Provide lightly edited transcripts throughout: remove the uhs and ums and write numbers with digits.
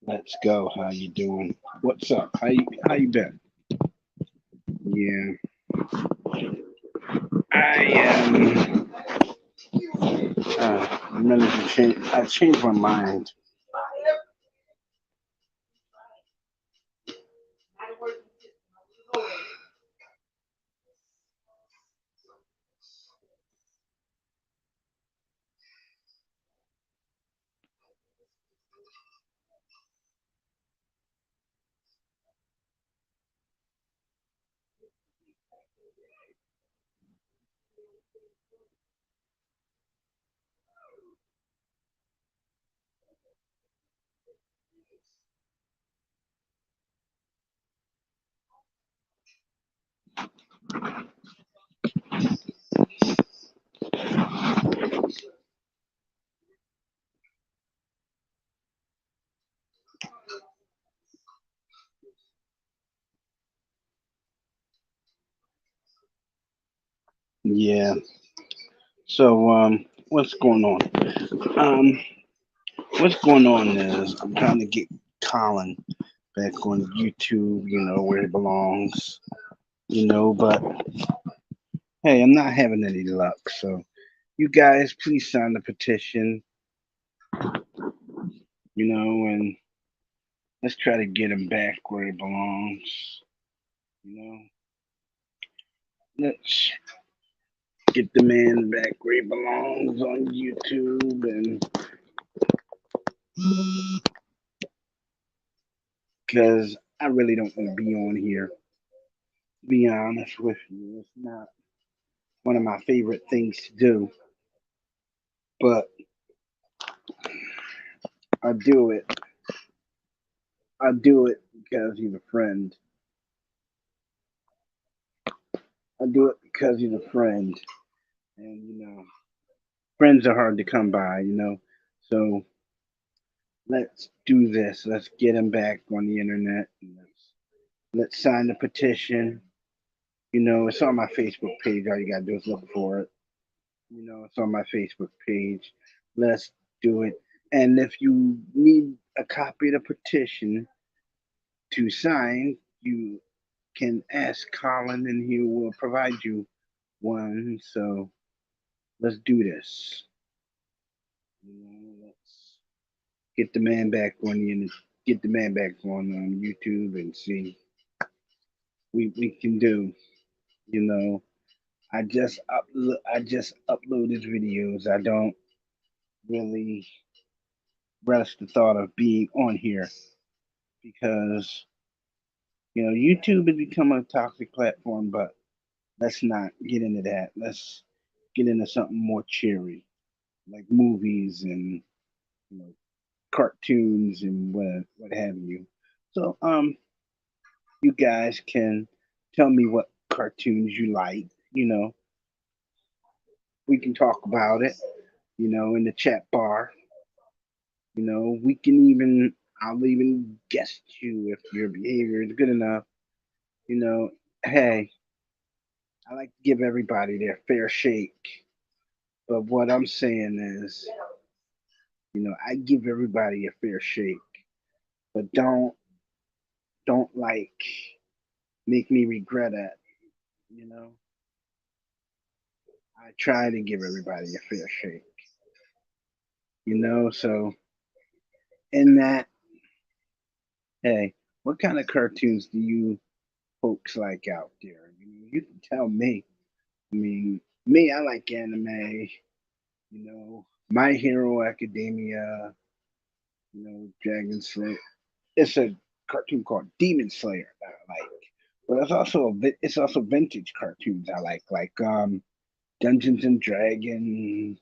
Let's go. How you doing? What's up? How you been? Yeah, I remember to change. I changed my mind. Yeah. So what's going on? Um, what's going on is I'm trying to get Colin back on YouTube. Where he belongs. But hey, I'm not having any luck. So you guys, please sign the petition. And let's try to get him back where he belongs. You know, let's get the man back where he belongs on YouTube, and because I really don't want to be on here. To be honest with you, it's not one of my favorite things to do, but I do it. I do it because he's a friend. I do it because he's a friend, and friends are hard to come by. So let's do this. Let's get him back on the internet. And let's sign the petition. It's on my Facebook page. All you gotta do is look for it. It's on my Facebook page. Let's do it. And if you need a copy of the petition to sign, you can ask Colin and he will provide you one. So let's do this. Let's get the man back on get the man back on YouTube and see we can do. You know, I just uploaded videos. I don't really relish the thought of being on here because YouTube has become a toxic platform. But let's not get into that. Let's get into something more cheery, like movies and you know cartoons and what have you. So you guys can tell me what cartoons you like. You know, we can talk about it. In the chat bar. We can even I'll even guest you if your behavior is good enough. You know, hey, I like to give everybody their fair shake. But what I'm saying is, I give everybody a fair shake. But don't like make me regret it. You know, I try to give everybody a fair shake. So in that, hey, what kind of cartoons do you folks like out there? You can tell me. I mean, me, I like anime. My Hero Academia. Dragon Slayer. It's a cartoon called Demon Slayer that I like. But it's also vintage cartoons I like Dungeons and Dragons,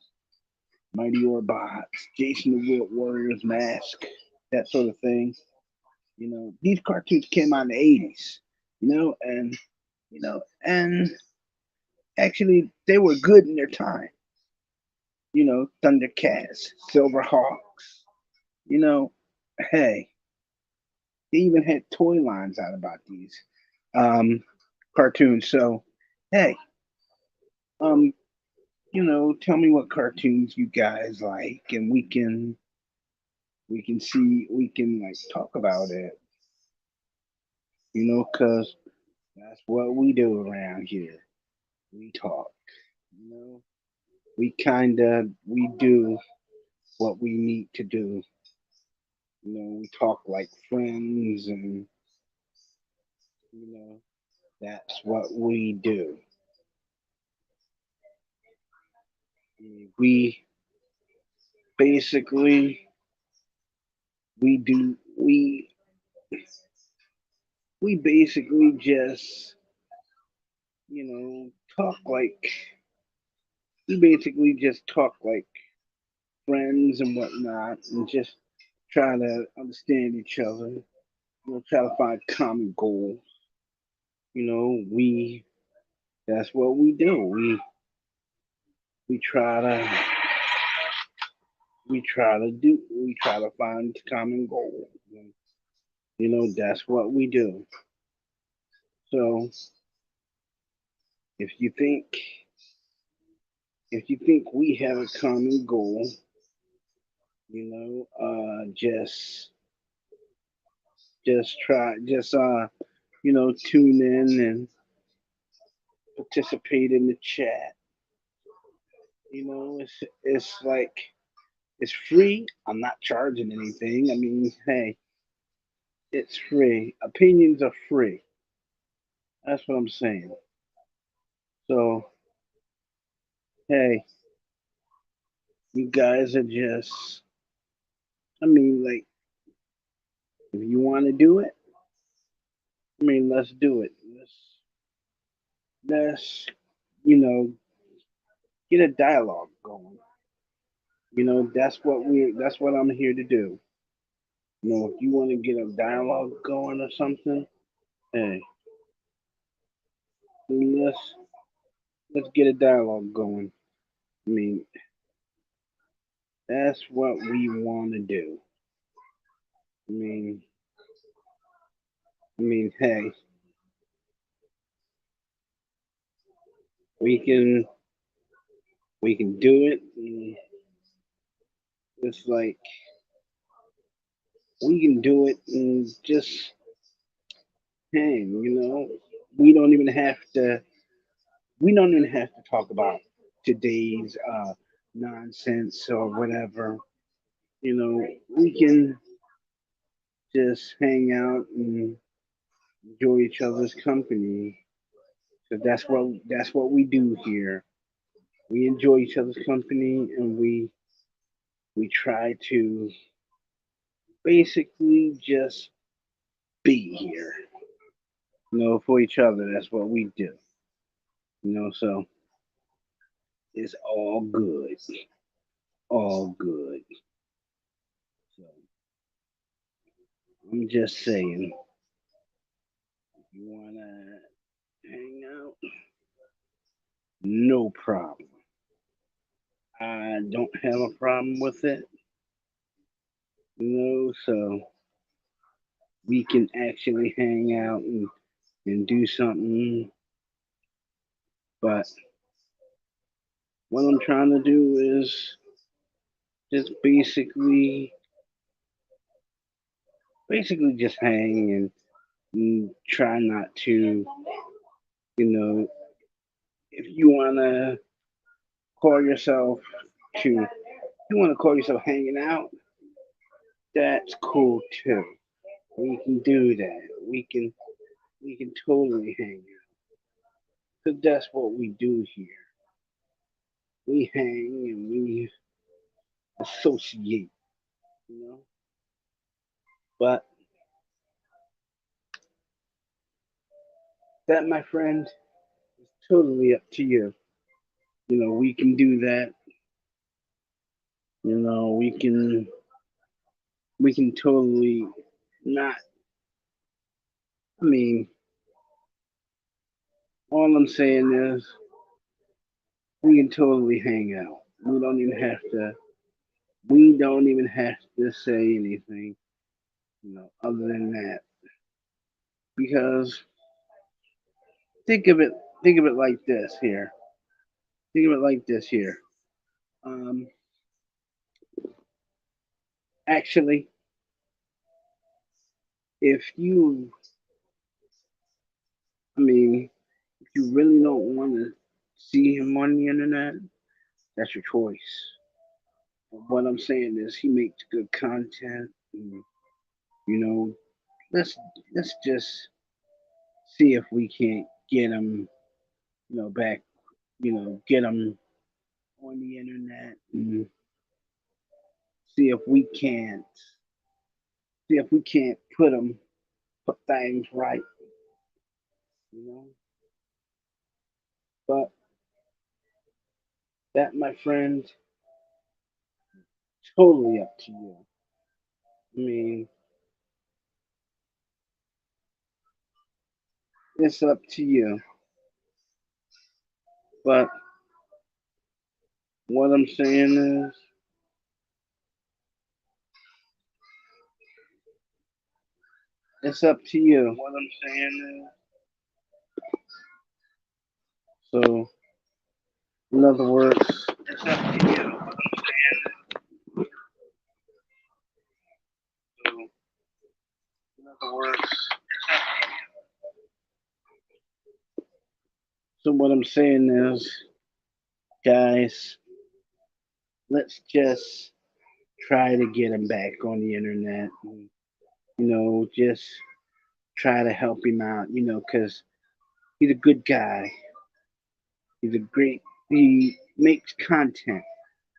Mighty Orbots, Jason the World Warrior's Mask, that sort of thing. These cartoons came out in the '80s. And actually they were good in their time. Thundercats, Silverhawks. You know, hey, they even had toy lines out about these um, cartoons. So, hey, um, tell me what cartoons you guys like, and we can We can see, we can like talk about it, cause that's what we do around here. We talk, you know. We do what we need to do. We talk like friends, and you know, that's what we do. We basically we do we basically just talk like we basically just talk like friends and whatnot, and just try to understand each other. Try to find common goals. We That's what we do. We try to we try to find common goals. And, that's what we do. So if you think we have a common goal, just try just tune in and participate in the chat. It's like it's free. I'm not charging anything. I mean, hey, it's free. Opinions are free. That's what I'm saying. So hey, you guys are just. I mean, like, if you want to do it, I mean, let's do it. Let's you know get a dialogue going. That's what I'm here to do. If you want to get a dialogue going or something, hey, let's let's get a dialogue going. I mean, that's what we want to do. I mean, hey, we can do it. And it's like we can do it and just hang. We don't even have to. We don't even have to talk about today's nonsense or whatever. We can just hang out and enjoy each other's company. So that's what we do here. We enjoy each other's company, and we try to basically just be here. For each other. That's what we do. So it's all good. All good. So I'm just saying, if you wanna hang out, no problem. I don't have a problem with it. So we can actually hang out and do something. But what I'm trying to do is just basically just hang and try not to, you know, if you wanna call yourself you wanna call yourself hanging out, that's cool too. We can do that. We can totally hang out. Cause that's what we do here. We hang and we associate, you know. But that, my friend, is totally up to you. We can do that. We can totally not. I mean, all I'm saying is we can totally hang out. We don't even have to say anything, other than that. Because think of it, think of it like this here. Think of it like this here. Um, Actually, if you, I mean, if you really don't want to see him on the internet, that's your choice. But what I'm saying is, he makes good content. And, you know, let's let's just see if we can't get him, back. Get him on the internet and see if we can't put things right. You know, but that, my friend, totally up to you. I mean, it's up to you. But what I'm saying is, it's up to you. What I'm saying is, so in other words, it's up to you. What I'm saying. So in other words, it's up to you. So what I'm saying is, guys, let's just try to get him back on the internet. And, just try to help him out. Because he's a good guy. He's a great. He makes content.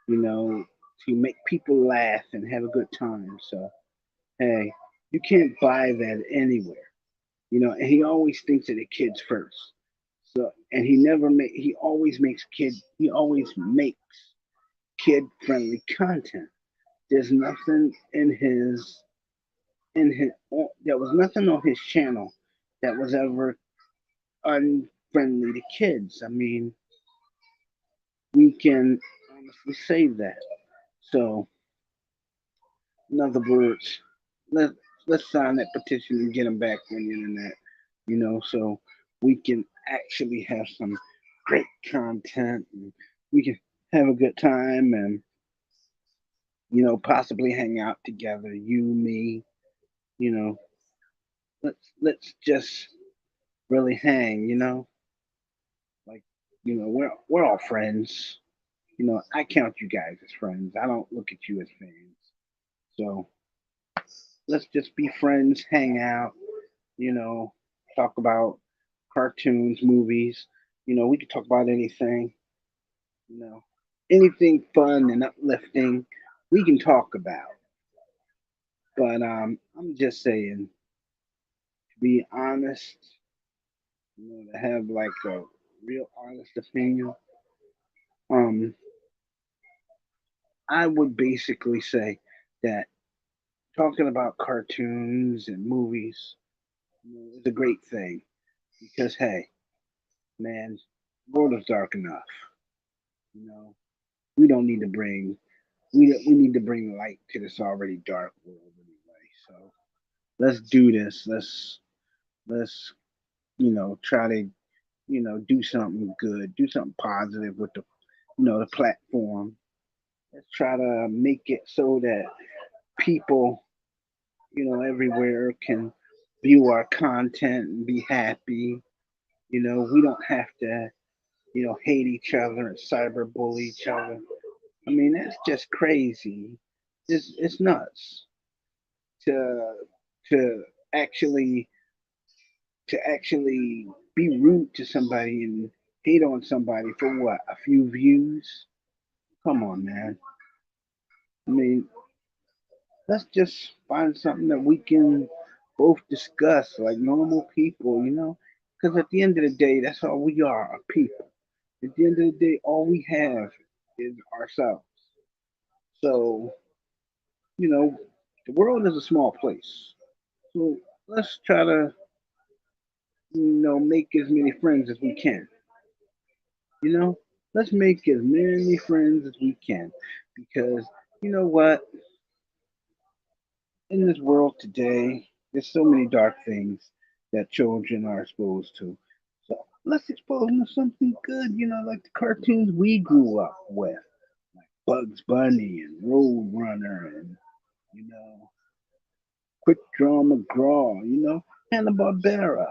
To make people laugh and have a good time. So hey, you can't buy that anywhere. And he always thinks of the kids first. So and he always makes kid friendly content. There's nothing in his there was nothing on his channel that was ever unfriendly to kids. I mean, we can honestly say that. So, in other words, let let's sign that petition and get him back on the internet. So we can actually have some great content, and we can have a good time, and possibly hang out together. You, me, you know, let's just really hang. Like we're all friends. I count you guys as friends. I don't look at you as fans. So let's just be friends, hang out, you know, talk about cartoons, movies. We could talk about anything, you know, anything fun and uplifting we can talk about. But I'm just saying, to be honest, to have like a real honest opinion, um, I would basically say that talking about cartoons and movies is a great thing because hey, man, the world is dark enough. You know, we don't need to bring we need to bring light to this already dark world anyway. So let's do this. Let's try to do something good, do something positive with the platform. Let's try to make it so that people everywhere can view our content and be happy. We don't have to hate each other and cyberbully each other. I mean, that's just crazy. It's nuts to to actually actually be rude to somebody and hate on somebody for what? A few views? Come on, man. I mean, let's just find something that we can both discuss like normal people. Because at the end of the day, that's all we are, people. At the end of the day, all we have is ourselves. So, you know, the world is a small place. So let's try to, make as many friends as we can. You know, let's make as many friends as we can. Because you know what? In this world today, there's so many dark things that children are exposed to. So let's expose them to something good, like the cartoons we grew up with, like Bugs Bunny and Roadrunner and you know, Quick Draw McGraw, Hanna Barbera,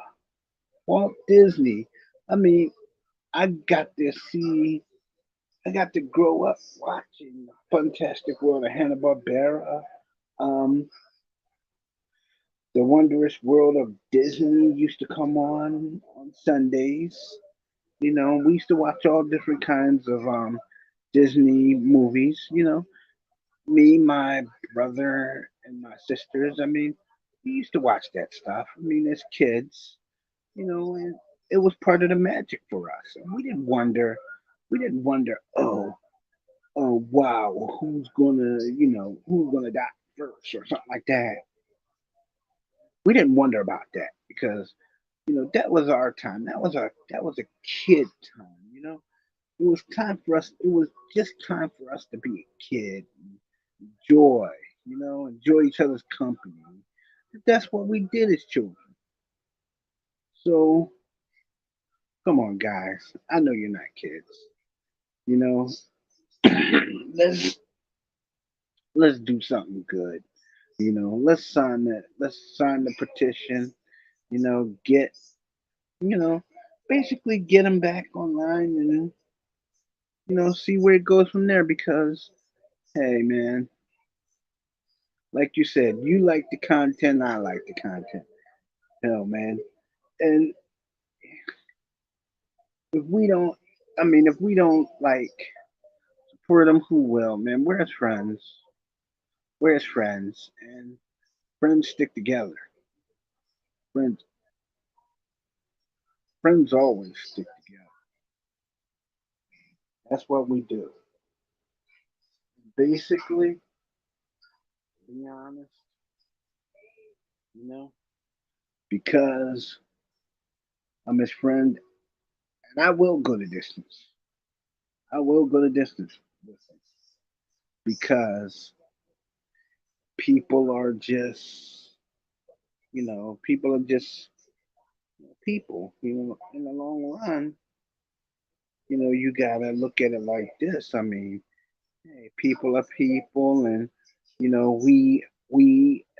Walt Disney. I mean, I got to see, I got to grow up watching Fantastic World of Hanna Barbera, um, The Wondrous World of Disney used to come on Sundays. We used to watch all different kinds of Disney movies. Me, my brother, and my sisters. I mean, we used to watch that stuff. I mean, as kids, and it was part of the magic for us. And we didn't wonder, oh wow, who's gonna die first or something like that. We didn't wonder about that because that was our time. That was a kid time. It was time for us. It was just time for us to be a kid, enjoy, enjoy each other's company. That's what we did as children. So come on, guys. I know you're not kids. You know, let's let's do something good. Let's sign the petition. Get you know basically get them back online and see where it goes from there. Because hey, man, like you said, you like the content, I like the content. Hell, man. And if we don't, if we don't like support them, who will, man? Where's friends? Where's friends? And friends stick together. Friends, friends always stick together. That's what we do. Basically, to be honest, you know, because I'm his friend, and I will go the distance. I will go the distance with him because people are just, people are just people. In the long run, you gotta look at it like this. I mean, hey, people are people, and we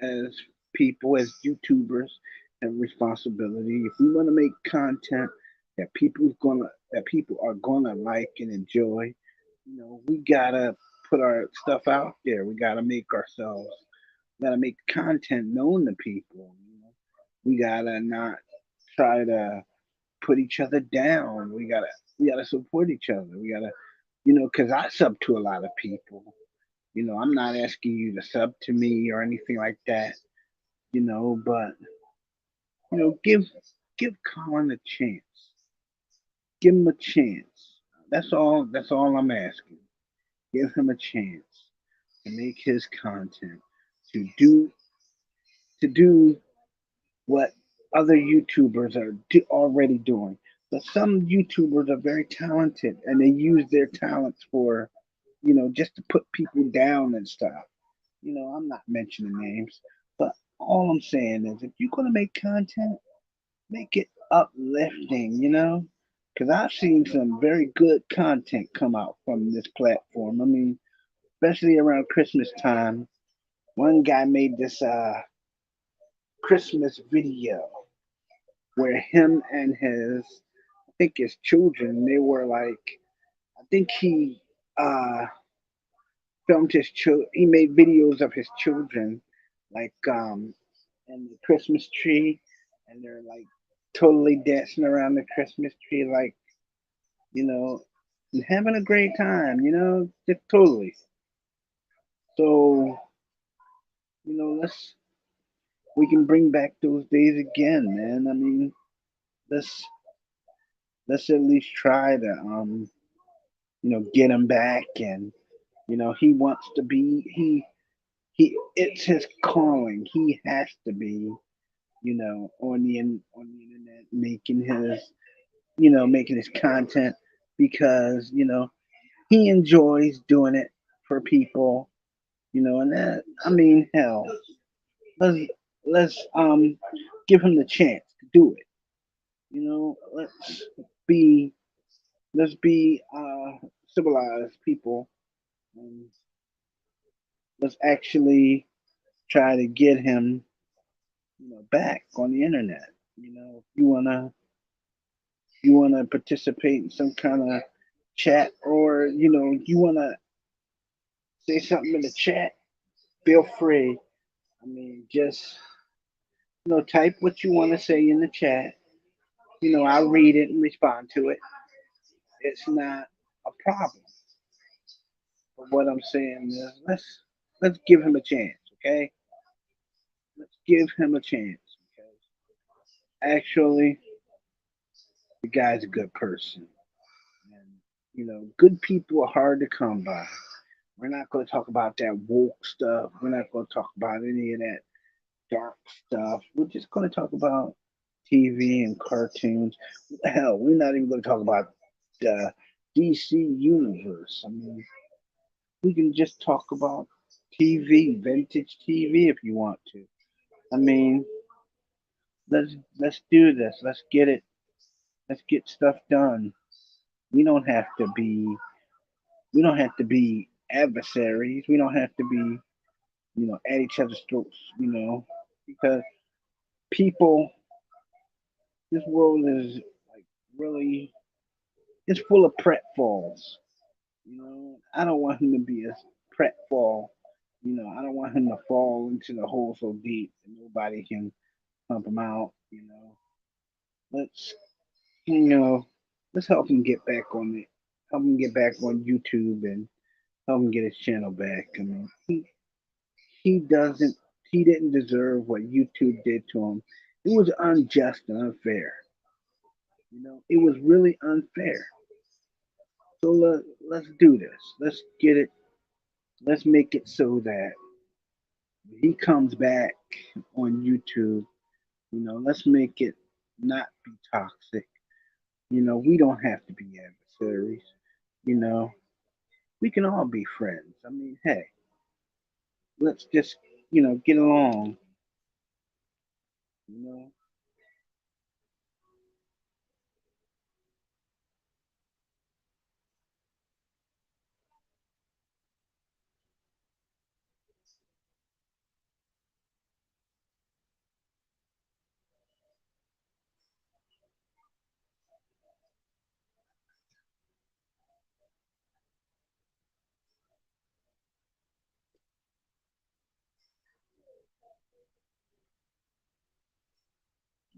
as people, as YouTubers, have responsibility. If we want to make content that people are gonna like and enjoy, we gotta put our stuff out there. We gotta make content known to people. We gotta not try to put each other down. We gotta support each other. We gotta, because I sub to a lot of people. I'm not asking you to sub to me or anything like that. But give Colin a chance. Give him a chance. That's all I'm asking. Give him a chance to make his content, to do what other YouTubers are already doing. But some YouTubers are very talented and they use their talents for, just to put people down and stuff. I'm not mentioning names, but all I'm saying is if you're going to make content, make it uplifting, Because I've seen some very good content come out from this platform. I mean, especially around Christmas time. One guy made this Christmas video where him and I think his children, they were like, I think he filmed he made videos of his children, like and the Christmas tree, and they're like totally dancing around the Christmas tree, like you know, and having a great time, just totally. So let's we can bring back those days again, man. I mean, let's let's at least try to get him back, and he wants to be it's his calling. He has to be on the internet making his content because he enjoys doing it for people, and that I mean, hell, let's let's give him the chance to do it. Be let's be civilized people, and let's actually try to get him, back on the internet. If you wanna participate in some kind of chat, or you wanna say something in the chat, feel free. I mean, just type what you want to say in the chat. I'll read it and respond to it. It's not a problem. But what I'm saying is, let's give him a chance, okay? Let's give him a chance. Because actually, the guy's a good person, and good people are hard to come by. We're not going to talk about that woke stuff. We're not going to talk about any of that dark stuff. We're just going to talk about TV and cartoons. Hell, we're not even going to talk about the DC universe. I mean, we can just talk about TV, vintage TV, if you want to. I mean, let's do this. Let's get it. Let's get stuff done. We don't have to be. We don't have to be adversaries. We don't have to be, at each other's throats. Because people, this world is like really, it's full of pratfalls. I don't want him to be a pratfall. I don't want him to fall into the hole so deep that nobody can pump him out. Let's, you know, let's help him get back on it. Help him get back on YouTube and help him get his channel back. I mean, he doesn't, he didn't deserve what YouTube did to him. It was unjust and unfair. It was really unfair. So let's do this. Let's get it. Let's make it so that he comes back on YouTube. Let's make it not be toxic. We don't have to be adversaries. You know, we can all be friends. I mean, hey, let's just, get along. You know,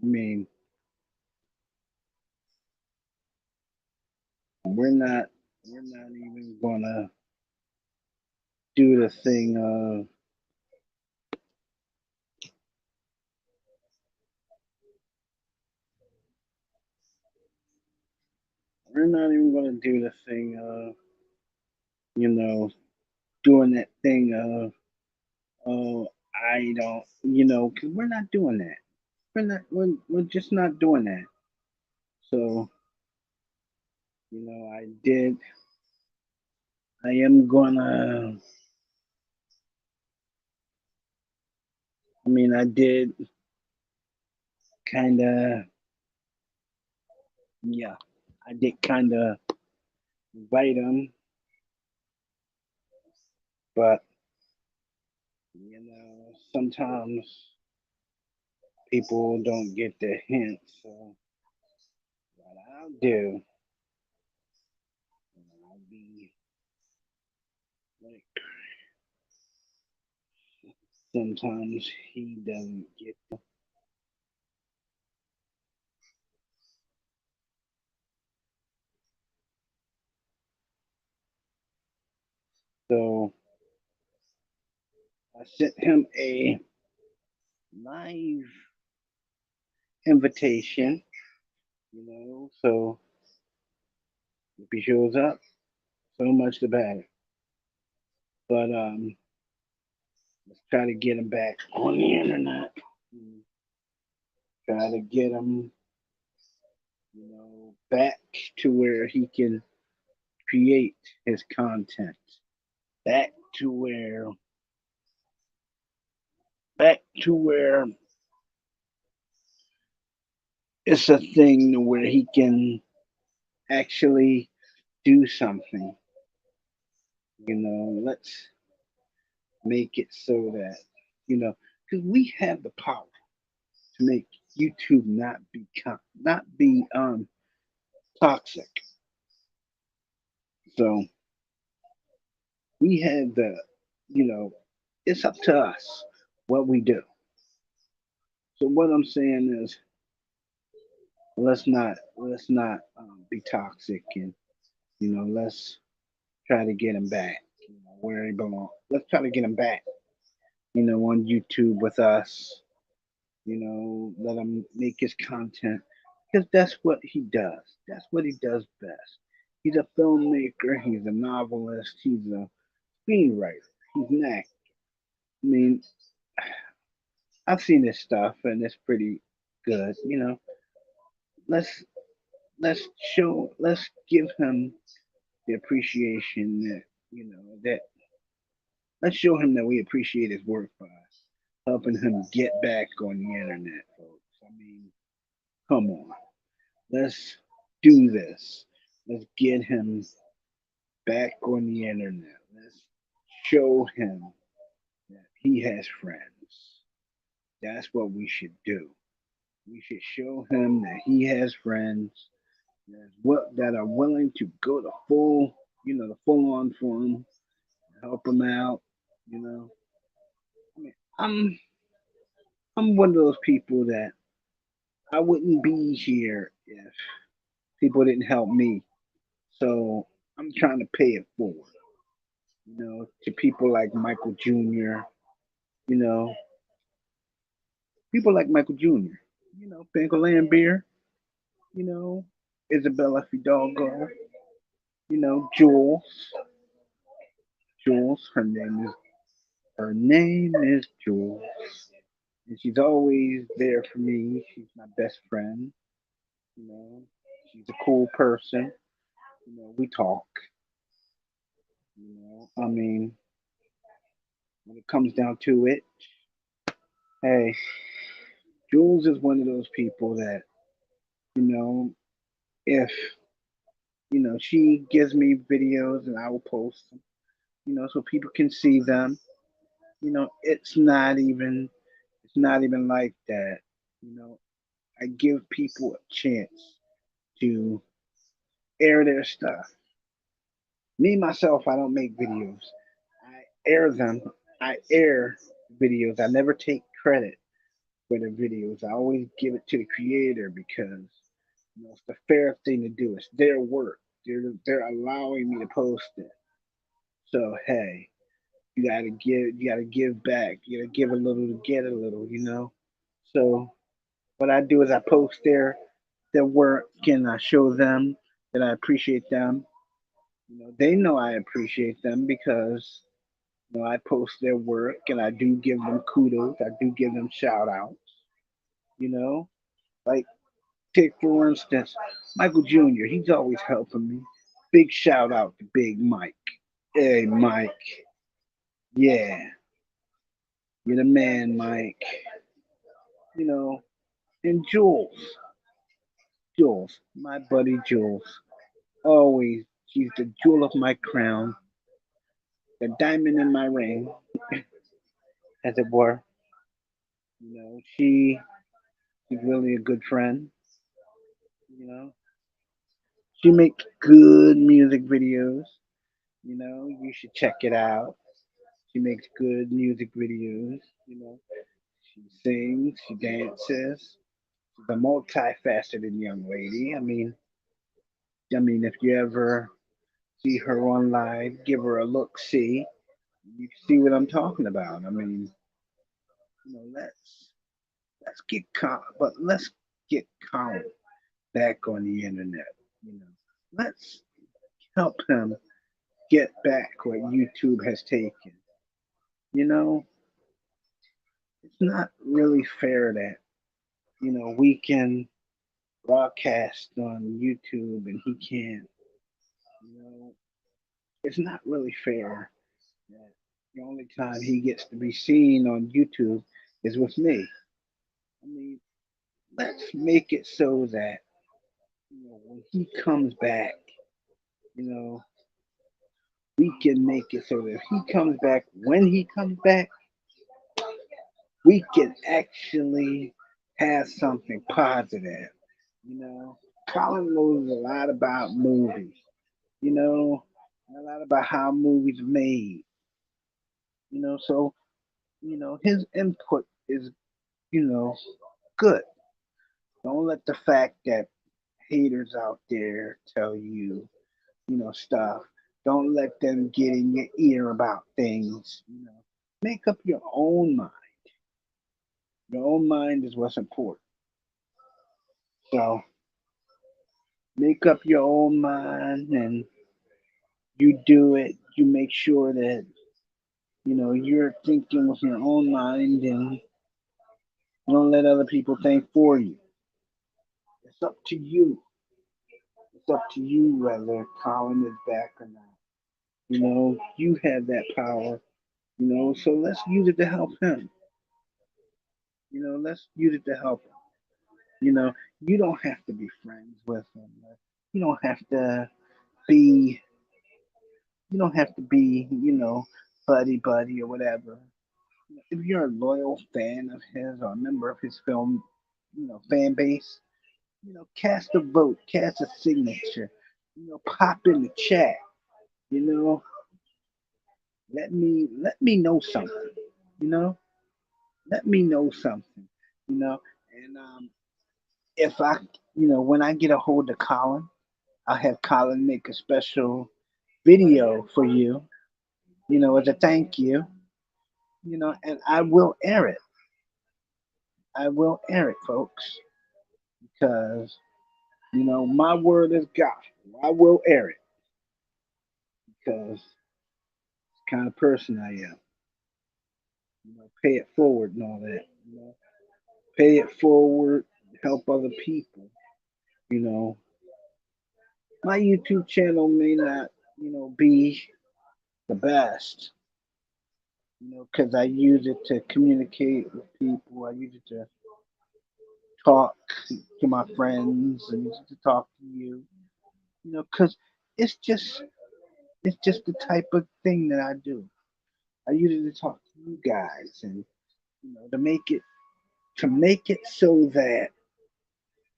I mean, we're not, we're not even gonna do the thing. We're not even gonna do the thing. You know, doing that thing. Oh, I don't. Because we're not doing that. We're not. We're just not doing that. So, I did. I am gonna. I mean, I did kind of. Yeah, I did kind of invite him, but sometimes people don't get the hint. So what I'll do, I'll be like, sometimes he doesn't get. So I sent him a live invitation. So if he shows up, so much the better. But let's try to get him back on the internet. Try to get him, back to where he can create his content. Back to where, back to where it's a thing where he can actually do something. Let's make it so that. because we have the power to make YouTube not be toxic. So we have you know, it's up to us what we do. So what I'm saying is, let's not be toxic, and let's try to get him back, where he belongs. Let's try to get him back, on YouTube with us. Let him make his content because that's what he does. That's what he does best. He's a filmmaker. He's a novelist. He's a screenwriter. He's an actor. I mean, I've seen his stuff and it's pretty good. Let's let's give him the appreciation that that let's show him that we appreciate his work by helping him get back on the internet, folks. I mean, come on. Let's do this. Let's get him back on the internet. Let's show him that he has friends. That's what we should do. We should show him that he has friends that are willing to go the full on for him, help him out. You know, I mean, I'm one of those people that I wouldn't be here if people didn't help me. So I'm trying to pay it forward. To people like Michael Jr. You know, people like Michael Jr. Banco Beer. You know, Isabella Fidalgo. Jules. Jules. Her name is Jules, and she's always there for me. She's my best friend. You know, she's a cool person. We talk. I mean, when it comes down to it, hey, Jules is one of those people that you know, if she gives me videos and I will post them. So people can see them. It's not even like that. You know, I give people a chance to air their stuff. Me myself, I don't make videos. I air them. I air videos. I never take credit for the videos. I always give it to the creator because it's the fair thing to do. It's their work. They're allowing me to post it. So hey, you gotta give back. You gotta give a little to get a little. So what I do is I post their work and I show them that I appreciate them. They know I appreciate them because I post their work and I do give them kudos. I do give them shout outs. You know, like take for instance Michael Jr. He's always helping me. Big shout out to Big Mike. Hey Mike, yeah, you're the man, Mike. You know, and Jules, my buddy Jules, always she's the jewel of my crown, the diamond in my ring, as it were. She's really a good friend. You know, she makes good music videos. You should check it out. She makes good music videos. She sings, she dances. She's a multifaceted young lady. I mean, if you ever see her on live, give her a look. See, you can see what I'm talking about. I mean, let's get but let's get Colin back on the internet. You know, let's help him get back what YouTube has taken. You know, it's not really fair that we can broadcast on YouTube and he can't. You know, it's not really fair that the only time he gets to be seen on YouTube is with me. I mean, let's make it so that when he comes back, you know, we can make it so that if he comes back, when he comes back, we can actually have something positive. You know, Colin knows a lot about movies. You know, a lot about how movies are made. So his input is good. Don't let the fact that haters out there tell you stuff. Don't let them get in your ear about things. Make up your own mind. Your own mind is what's important. So make up your own mind and you do it. You make sure that you're thinking with your own mind and don't let other people think for you. It's up to you. It's up to you whether Colin is back or not. You have that power. So let's use it to help him. Let's use it to help him. You know, you don't have to be friends with him. You don't have to be. You don't have to be. Buddy buddy or whatever. If you're a loyal fan of his or a member of his film, fan base, cast a vote, cast a signature. Pop in the chat. You know, let me know something. You know, let me know something. You know, and if I, when I get a hold of Colin, I'll have Colin make a special video for you, as a thank you, and I will air it. I will air it, folks, because, my word is gospel. I will air it because it's the kind of person I am. Pay it forward and all that. Pay it forward, help other people. You know, my YouTube channel may not, be the best, because I use it to communicate with people. I use it to talk to my friends and to talk to you, because it's just it's just the type of thing that I do. I use it to talk to you guys and to make it so that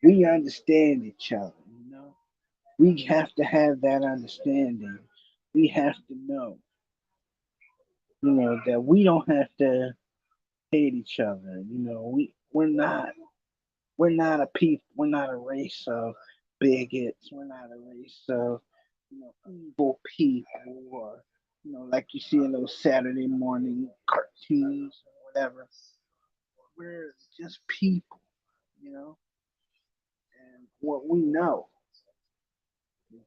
we understand each other. We have to have that understanding. We have to know, that we don't have to hate each other. We're not a people. We're not a race of bigots. We're not a race of evil people, or like you see in those Saturday morning cartoons or whatever. We're just people, you know. And what we know,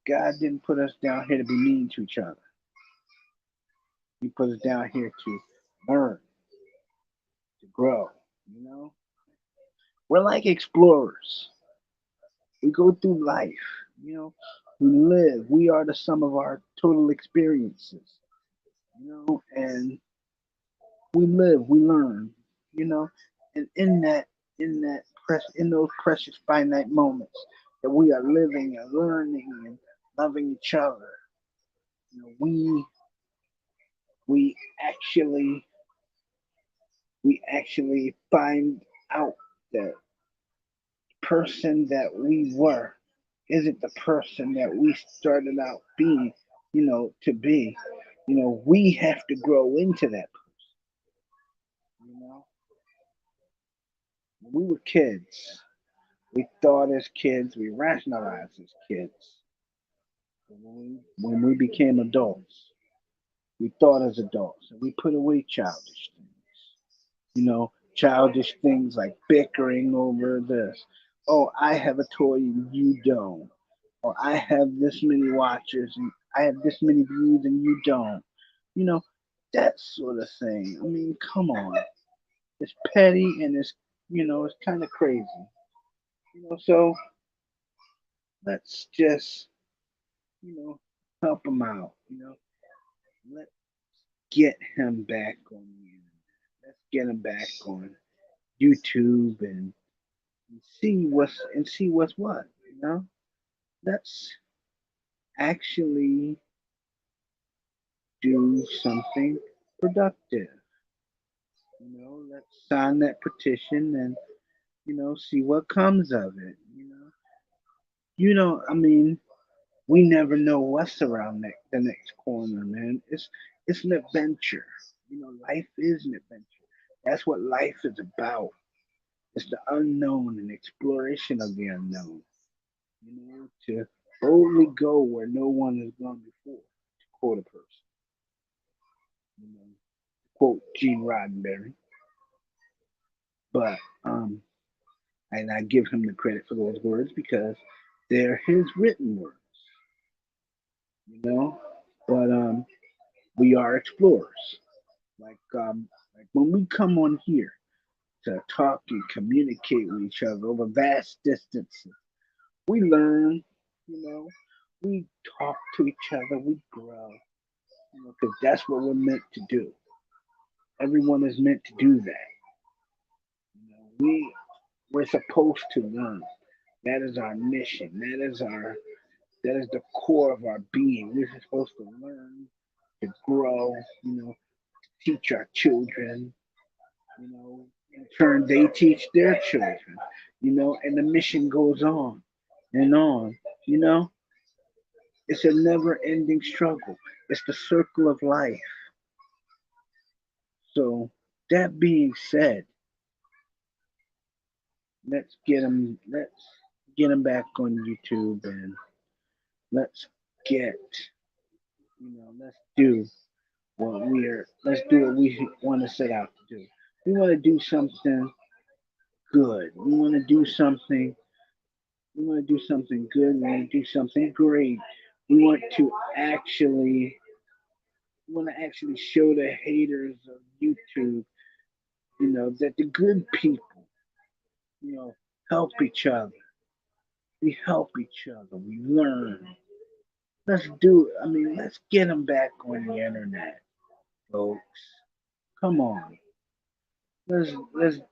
God didn't put us down here to be mean to each other. He put us down here to learn, to grow. You know, we're like explorers. We go through life. You know, we live. We are the sum of our total experiences. And we live, we learn. You know, and in those precious finite moments that we are living and learning and loving each other, we actually we actually find out that person that we were isn't the person that we started out being, to be. We have to grow into that person. You know, when we were kids, we thought as kids, we rationalized as kids. When we became adults, we thought as adults, and we put away childish things. Childish things like bickering over this. Oh, I have a toy and you don't. Or I have this many watchers and I have this many views and you don't. You know, that sort of thing. I mean, come on. It's petty and it's kind of crazy. So let's just, you know, help him out. Let's get him back on the internet. Let's get him back on YouTube and see what's what. Let's actually do something productive. Let's sign that petition and see what comes of it. I mean, we never know what's around the next corner, man. It's an adventure. Life is an adventure. That's what life is about. It's the unknown and exploration of the unknown. To boldly go where no one has gone before. To quote a person, you know, quote Gene Roddenberry. But and I give him the credit for those words because they're his written words. You know, but we are explorers. Like when we come on here to talk and communicate with each other over vast distances, we learn. You know, we talk to each other, we grow. Because that's what we're meant to do. Everyone is meant to do that. We're supposed to learn. That is our mission. That is the core of our being. We're supposed to learn, to grow, teach our children, in turn they teach their children, and the mission goes on and on, you know. It's a never ending struggle. It's the circle of life. So that being said, let's get them back on YouTube and let's get, let's do what we want to set out to do. We want to do something good. We want to do something good. We want to do something great. We want to actually we want to actually show the haters of YouTube, that the good people, you know, help each other. We help each other. We learn. Let's do it. I mean, let's get them back on the internet, folks. Come on. Let's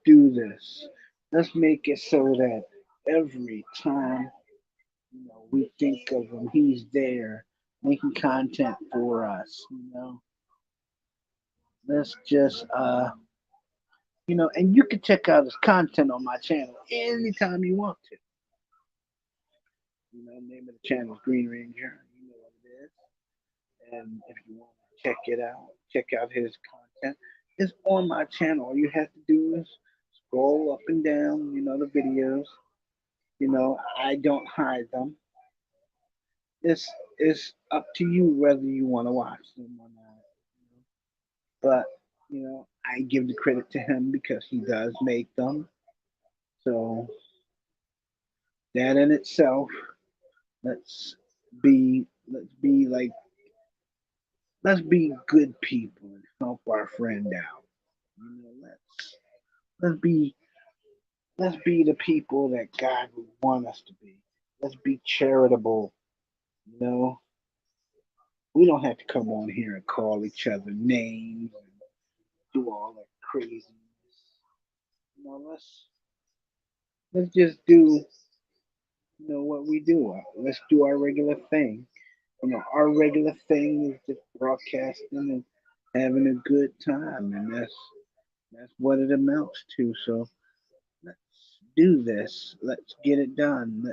do this. Let's make it so that every time we think of him, he's there making content for us. Let's just and you can check out his content on my channel anytime you want to. Name of the channel is Green Ranger. You know what it is. And if you want to check out his content. It's on my channel. All you have to do is scroll up and down, the videos. I don't hide them. It's up to you whether you want to watch them or not. But I give the credit to him because he does make them. So that in itself, let's let's be let's be good people and help our friend out. Let's be let's be the people that God would want us to be. Let's be charitable. You know, we don't have to come on here and call each other names and do all that craziness. Let's just do what we do. Let's do our regular thing. Our regular thing is just broadcasting and having a good time, and that's what it amounts to. So let's do this. Let's get it done.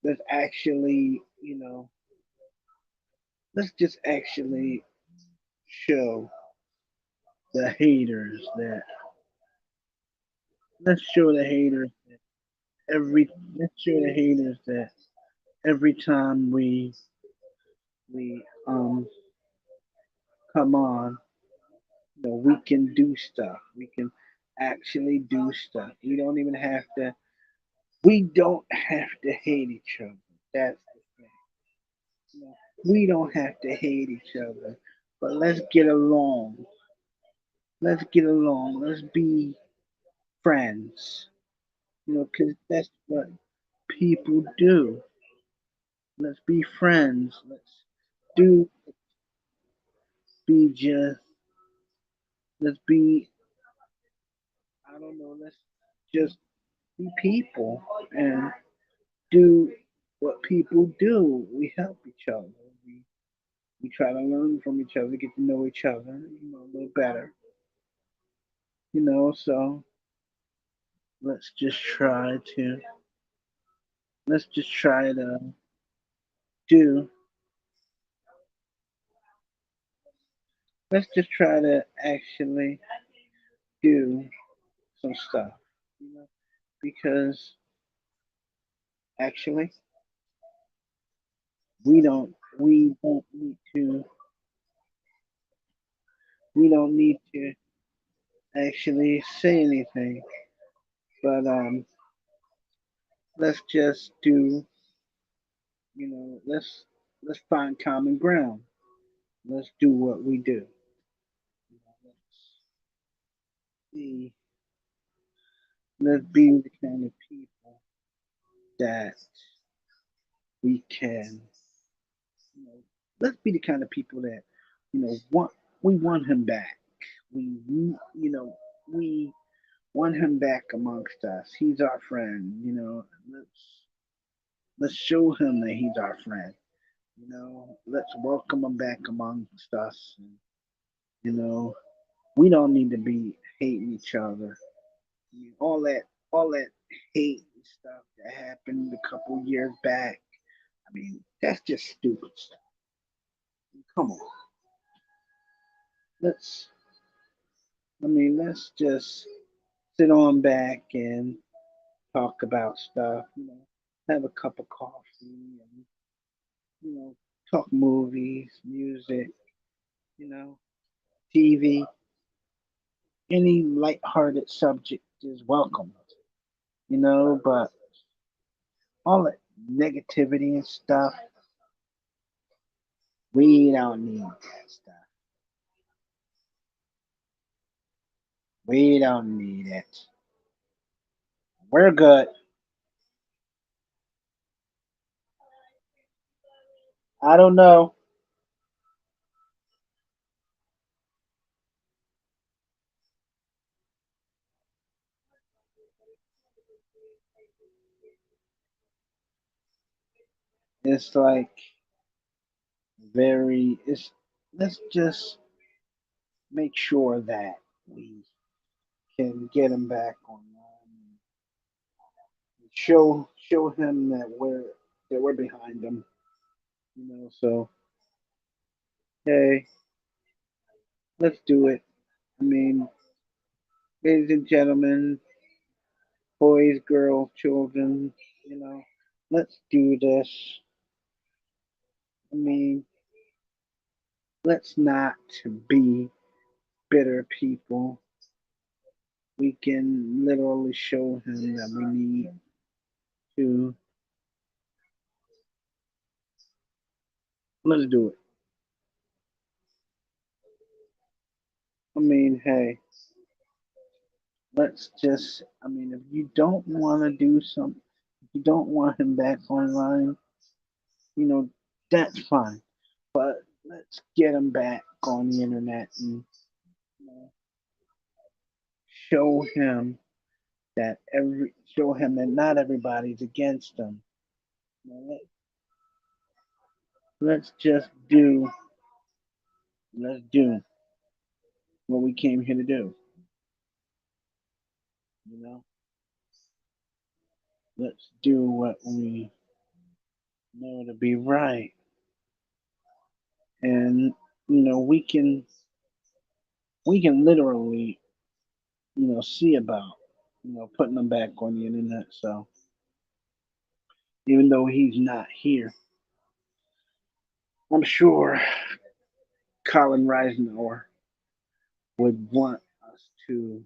Let's actually, let's just actually show the haters that let's show the haters that every let's show the haters that every time we come on, we can do stuff. We can actually do stuff. We don't have to hate each other. That's the thing. We don't have to hate each other. But let's get along. Let's get along. Let's be friends. Because that's what people do. Let's be friends. Do be just let's be I don't know, let's just be people and do what people do. We help each other. We we try to learn from each other, get to know each other, a little better. So let's just try to let's just try to do let's just try to actually do some stuff, because actually we don't we don't need to we don't need to actually say anything, but let's just do let's find common ground. Let's do what we do. Be let's be the kind of people that we can you know let's be the kind of people that want we want him back. We want him back amongst us. He's our friend. Let's show him that he's our friend. Let's welcome him back amongst us. And, you know, we don't need to be hating each other. I mean, all that hate and stuff that happened a couple years back. I mean, that's just stupid stuff. Come on, let's. Let's just sit on back and talk about stuff. Have a cup of coffee and you know, talk movies, music, you know, TV. Any light-hearted subject is welcome. But all that negativity and stuff, we don't need that stuff. We don't need it. We're good. I don't know. It's like it's let's just make sure that we can get him back online. Show him that we're behind him. So hey, let's do it. I mean, ladies and gentlemen, boys, girls, children, you know, let's do this. I mean, let's not be bitter people. We can literally show him that we need to. Let's do it. I mean, hey, if you don't want to do something, if you don't want him back online, you know, that's fine. But let's get him back on the internet and you know, show him show him that not everybody's against him. You know, let's just let's do what we came here to do. You know, let's do what we know to be right, and we can literally see about putting them back on the internet. So even though he's not here, I'm sure Colin Reisenauer would want us to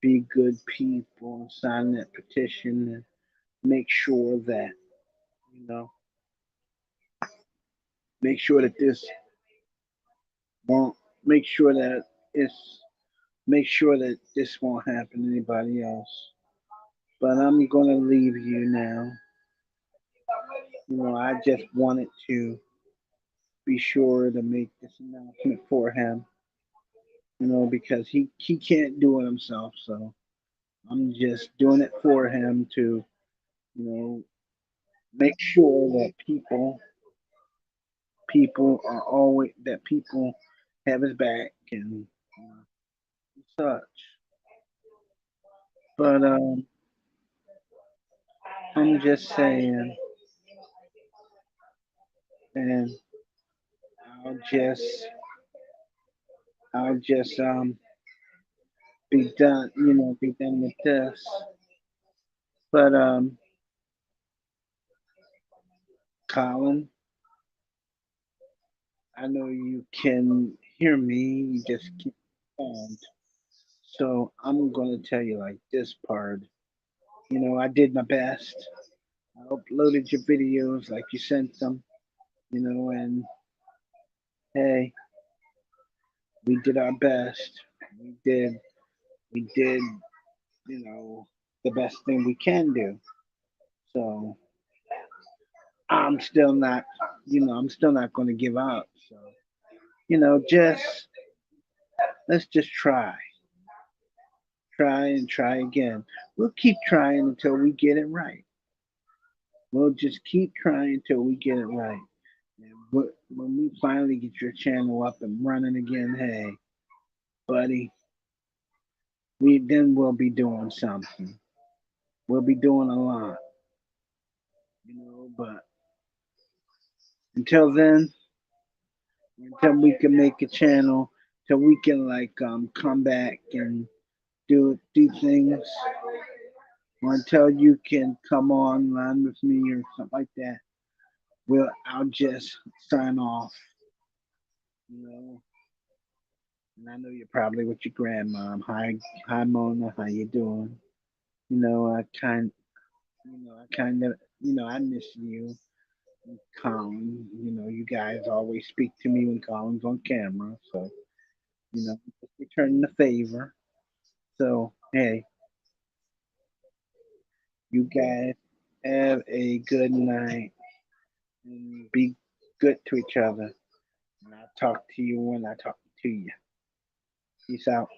be good people and sign that petition and make sure that you know make sure that this won't make sure that it's make sure that this won't happen to anybody else. But I'm gonna leave you now. I just wanted to be sure to make this announcement for him. Because he can't do it himself. So I'm just doing it for him to you know make sure that people have his back and such. But I'm just saying, and I'll just I'll just be done, be done with this. But Colin, I know you can hear me. You just keep on. So I'm gonna tell you like this part. I did my best. I uploaded your videos like you sent them. And hey, we did our best. We did, you know, the best thing we can do. So I'm still not, I'm still not going to give up. So, just let's just try and try again. We'll keep trying until we get it right. We'll just keep trying until we get it right. But when we finally get your channel up and running again, hey, buddy, we'll be doing something. We'll be doing a lot, but until then, until we can make a channel, till we can like come back and do things, or until you can come online with me or something like that. I'll just sign off, you know. And I know you're probably with your grandmom. Hi Mona, how you doing? You know, I kind I kind of I miss you, Colin. You guys always speak to me when Colin's on camera, so just returning the favor. So hey, you guys have a good night and be good to each other. And I'll talk to you when I talk to you. Peace out.